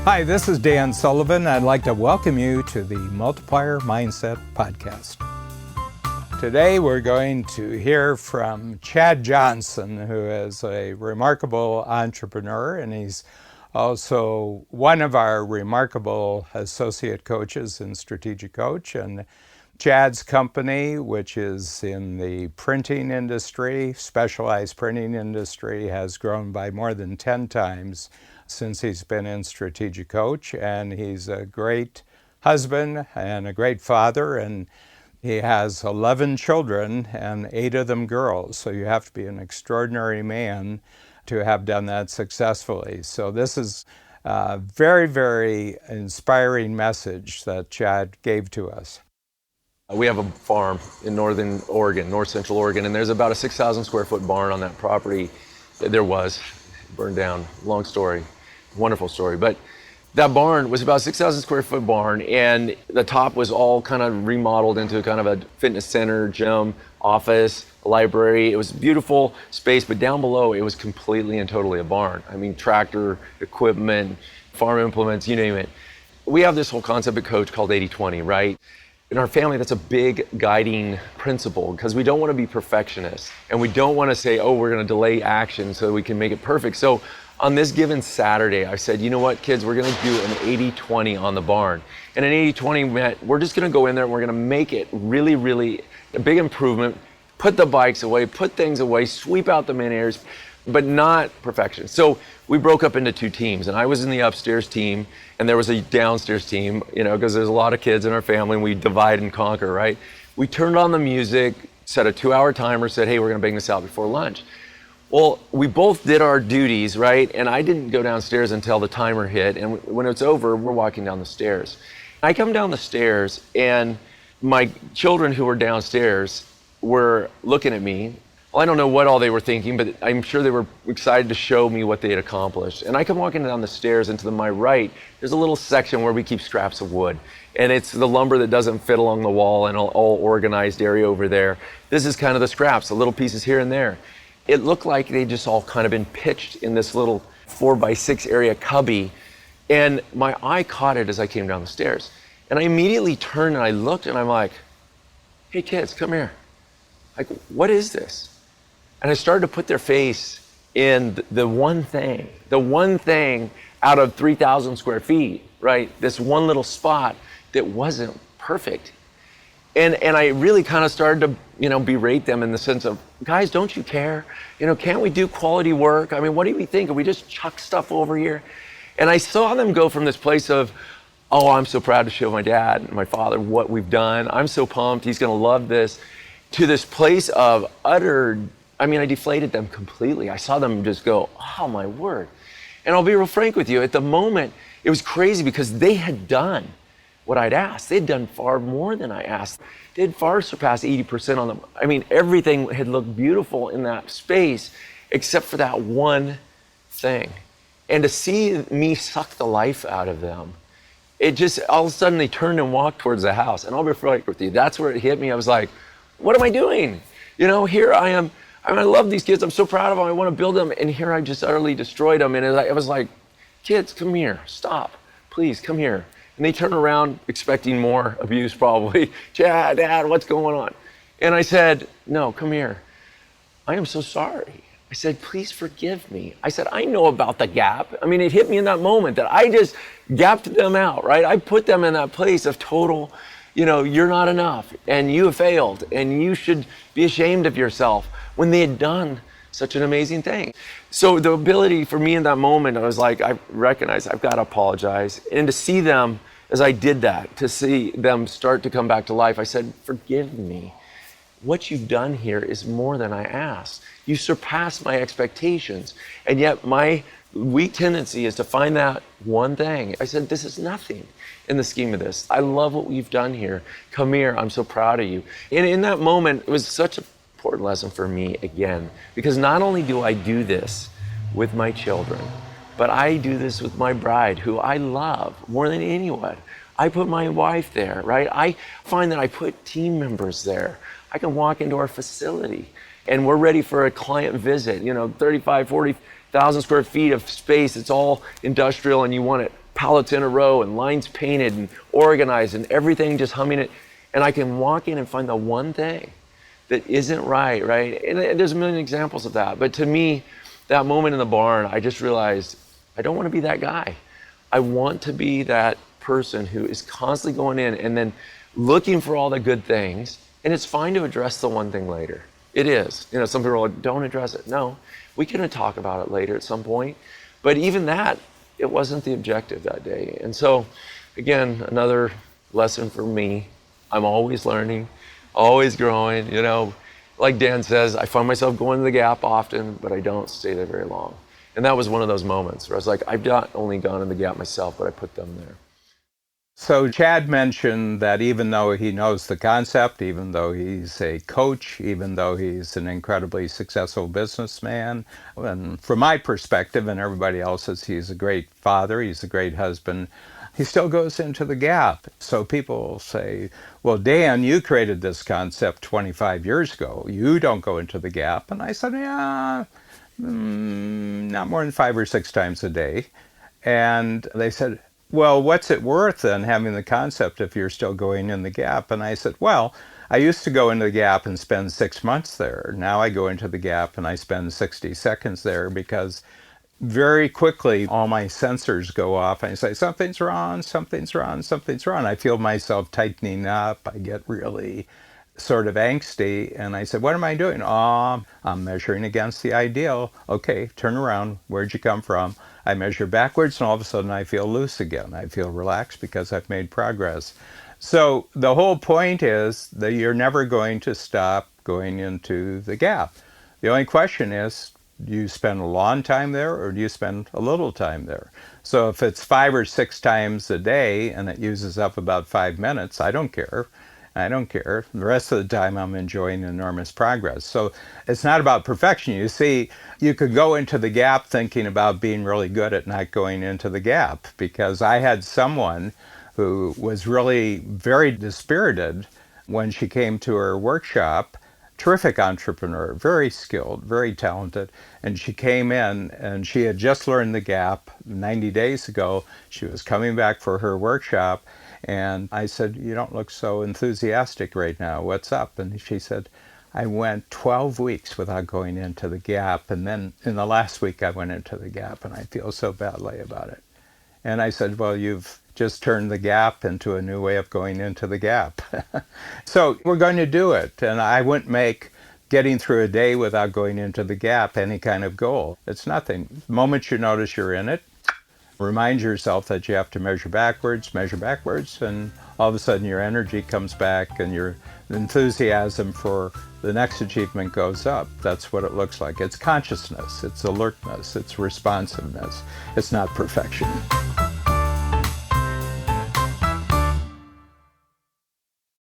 Hi, this is Dan Sullivan. I'd like to welcome you to the Multiplier Mindset Podcast. Today we're going to hear from Chad Johnson, who is a remarkable entrepreneur, and he's also one of our remarkable associate coaches in Strategic Coach. And Chad's company, which is in the printing industry, specialized printing industry, has grown by more than 10 times since he's been in Strategic Coach, and he's a great husband and a great father, and he has 11 children and 8 of them girls, so you have to be an extraordinary man to have done that successfully. So this is a very, very inspiring message that Chad gave to us. We have a farm in northern Oregon, north central Oregon, and there's about a 6,000 square foot barn on that property. There was, burned down, long story, wonderful story. But that barn was about a 6,000 square foot barn, and the top was all kind of remodeled into kind of a fitness center, gym, office, library. It was a beautiful space, but down below it was completely and totally a barn. I mean, tractor, equipment, farm implements, you name it. We have this whole concept at Coach called 80-20, right? In our family, that's a big guiding principle because we don't want to be perfectionists and we don't want to say, oh, we're going to delay action so we can make it perfect. So on this given Saturday, I said, you know what, kids, we're going to do an 80-20 on the barn. And an 80-20 meant we're just going to go in there and we're going to make it really, really a big improvement, put the bikes away, put things away, sweep out the main areas, but not perfection. So we broke up into 2 teams, and I was in the upstairs team and there was a downstairs team, you know, because there's a lot of kids in our family and we divide and conquer, right? We turned on the music, set a 2-hour timer, said, hey, we're going to bang this out before lunch. Well, we both did our duties, right? And I didn't go downstairs until the timer hit. And when it's over, we're walking down the stairs. I come down the stairs and my children who were downstairs were looking at me. Well, I don't know what all they were thinking, but I'm sure they were excited to show me what they had accomplished. And I come walking down the stairs, and to my right, there's a little section where we keep scraps of wood. And it's the lumber that doesn't fit along the wall and all organized area over there. This is kind of the scraps, the little pieces here and there. It looked like they just all kind of been pitched in this little 4x6 area cubby. And my eye caught it as I came down the stairs. And I immediately turned and I looked and I'm like, hey kids, come here. Like, what is this? And I started to put their face in the one thing out of 3,000 square feet, right? This one little spot that wasn't perfect. And I really kind of started to, you know, berate them in the sense of, guys, don't you care? You know, can't we do quality work? I mean, what do we think? Can we just chuck stuff over here? And I saw them go from this place of, oh, I'm so proud to show my dad and my father what we've done. I'm so pumped. He's going to love this. To this place of utter, I mean, I deflated them completely. I saw them just go, oh, my word. And I'll be real frank with you. At the moment, it was crazy because they had done what I'd asked. They'd done far more than I asked. They'd far surpassed 80% on them. I mean, everything had looked beautiful in that space except for that one thing. And to see me suck the life out of them, it just, all of a sudden they turned and walked towards the house. And I'll be frank with you, that's where it hit me. I was like, what am I doing? You know, here I am. I mean, I love these kids. I'm so proud of them. I want to build them. And here I just utterly destroyed them. And I was like, kids, come here. Stop. Please, come here. And they turn around expecting more abuse probably. Chad, Dad, what's going on? And I said, no, come here. I am so sorry. I said, please forgive me. I said, I know about the gap. I mean, it hit me in that moment that I just gapped them out, right? I put them in that place of total, you know, you're not enough and you have failed and you should be ashamed of yourself when they had done such an amazing thing. So the ability for me in that moment, I was like, I recognize I've got to apologize. And to see them as I did that, to see them start to come back to life, I said, forgive me. What you've done here is more than I asked. You surpassed my expectations. And yet my weak tendency is to find that one thing. I said, this is nothing in the scheme of this. I love what we've done here. Come here, I'm so proud of you. And in that moment, it was such an important lesson for me again, because not only do I do this with my children, but I do this with my bride, who I love more than anyone. I put my wife there, right? I find that I put team members there. I can walk into our facility and we're ready for a client visit, 35, 40,000 square feet of space. It's all industrial and you want it pallets in a row and lines painted and organized and everything just humming it. And I can walk in and find the one thing that isn't right? And there's a million examples of that. But to me, that moment in the barn, I just realized I don't want to be that guy. I want to be that person who is constantly going in and then looking for all the good things. And it's fine to address the one thing later. It is. Some people are like, don't address it. No, we can talk about it later at some point. But even that, it wasn't the objective that day. And so, again, another lesson for me. I'm always learning, always growing. Like Dan says, I find myself going to the Gap often, but I don't stay there very long. And that was one of those moments where I was like, I've not only gone to the Gap myself, but I put them there. So Chad mentioned that even though he knows the concept, even though he's a coach, even though he's an incredibly successful businessman, and from my perspective and everybody else's, he's a great father, he's a great husband, he still goes into the Gap. So people say, well, Dan, you created this concept 25 years ago. You don't go into the Gap. And I said, yeah, not more than 5 or 6 times a day. And they said, well, what's it worth then having the concept if you're still going in the Gap? And I said, well, I used to go into the Gap and spend 6 months there. Now I go into the Gap and I spend 60 seconds there because very quickly all my sensors go off and I say, something's wrong, something's wrong, something's wrong. I feel myself tightening up. I get really sort of angsty. And I said, what am I doing? Oh, I'm measuring against the ideal. Okay, turn around. Where'd you come from? I measure backwards and all of a sudden I feel loose again. I feel relaxed because I've made progress. So the whole point is that you're never going to stop going into the Gap. The only question is, do you spend a long time there or do you spend a little time there? So if it's 5 or 6 times a day and it uses up about 5 minutes, I don't care. I don't care. The rest of the time I'm enjoying enormous progress. So it's not about perfection. You see, you could go into the Gap thinking about being really good at not going into the Gap, because I had someone who was really very dispirited when she came to her workshop. Terrific entrepreneur, very skilled, very talented. And she came in and she had just learned the Gap 90 days ago. She was coming back for her workshop. And I said, you don't look so enthusiastic right now. What's up? And she said, I went 12 weeks without going into the Gap. And then in the last week I went into the Gap and I feel so badly about it. And I said, well, you've just turned the Gap into a new way of going into the Gap. So we're going to do it. And I wouldn't make getting through a day without going into the Gap any kind of goal. It's nothing. The moment you notice you're in it, remind yourself that you have to measure backwards, and all of a sudden your energy comes back and your enthusiasm for the next achievement goes up. That's what it looks like. It's consciousness, it's alertness, it's responsiveness. It's not perfection.